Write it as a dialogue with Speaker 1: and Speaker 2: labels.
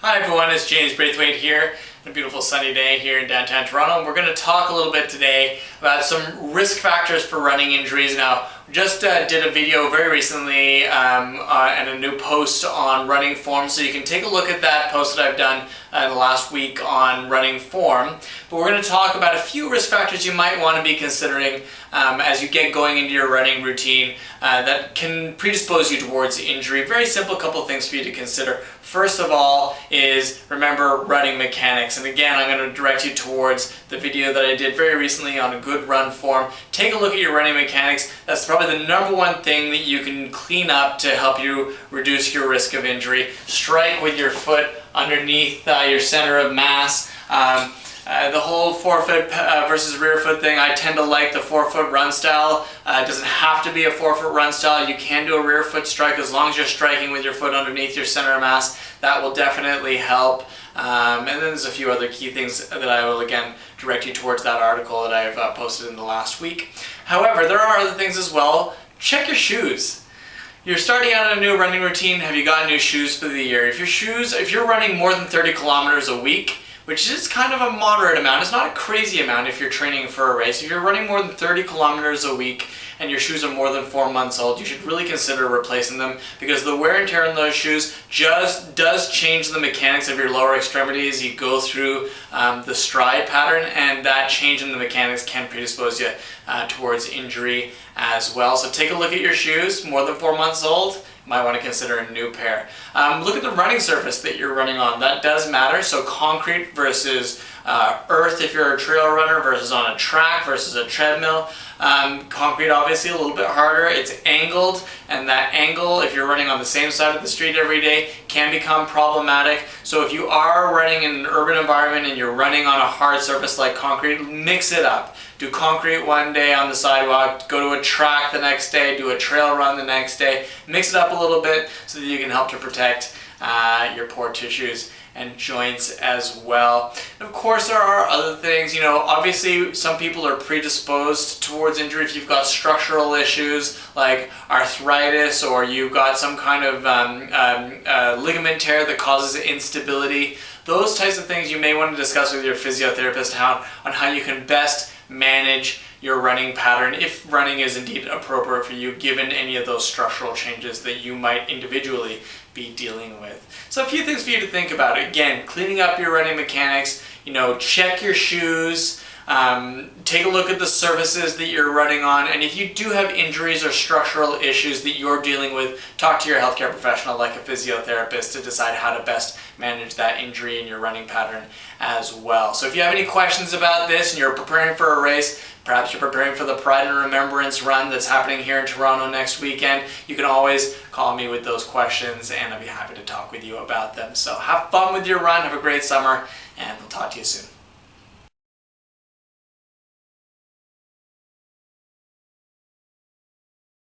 Speaker 1: Hi everyone, it's James Braithwaite here. A beautiful sunny day here in downtown Toronto, and we're going to talk a little bit today about some risk factors for running injuries. Now, we just did a video very recently and a new post on running form, so you can take a look at that post that I've done in the last week on running form. But we're going to talk about a few risk factors you might want to be considering as you get going into your running routine that can predispose you towards injury. Very simple couple things for you to consider. First of all is remember running mechanics. And again, I'm going to direct you towards the video that I did very recently on a good run form. Take a look at your running mechanics. That's probably the number one thing that you can clean up to help you reduce your risk of injury. Strike with your foot underneath your center of mass. The whole forefoot versus rear foot thing, I tend to like the forefoot run style. It doesn't have to be a forefoot run style. You can do a rear foot strike as long as you're striking with your foot underneath your center of mass. That will definitely help. And then there's a few other key things that I will again direct you towards that article that I've posted in the last week. However, there are other things as well. Check your shoes. You're starting out on a new running routine. Have you got new shoes for the year? If you're running more than 30 kilometers a week, which is kind of a moderate amount. It's not a crazy amount if you're training for a race. If you're running more than 30 kilometers a week and your shoes are more than 4 months old, you should really consider replacing them, because the wear and tear on those shoes just does change the mechanics of your lower extremities. You go through the stride pattern, and that change in the mechanics can predispose you towards injury as well. So take a look at your shoes, more than 4 months old. Might want to consider a new pair. Look at the running surface that you're running on. That does matter. So concrete versus earth if you're a trail runner versus on a track versus a treadmill. Concrete obviously a little bit harder. It's angled, and that angle, if you're running on the same side of the street every day, can become problematic. So if you are running in an urban environment and you're running on a hard surface like concrete, mix it up. Do concrete one day on the sidewalk, go to a track the next day, do a trail run the next day. Mix it up a little bit so that you can help to protect your poor tissues and joints as well. And of course, there are other things. Obviously some people are predisposed towards injury if you've got structural issues like arthritis, or you've got some kind of ligament tear that causes instability. Those types of things you may want to discuss with your physiotherapist on how you can best manage your running pattern, if running is indeed appropriate for you, given any of those structural changes that you might individually be dealing with. So a few things for you to think about. Again, cleaning up your running mechanics, check your shoes, take a look at the surfaces that you're running on, and if you do have injuries or structural issues that you're dealing with, talk to your healthcare professional like a physiotherapist to decide how to best manage that injury in your running pattern as well. So if you have any questions about this and you're preparing for a race, perhaps you're preparing for the Pride and Remembrance run that's happening here in Toronto next weekend, you can always call me with those questions and I'll be happy to talk with you about them. So have fun with your run, have a great summer, and we'll talk to you soon.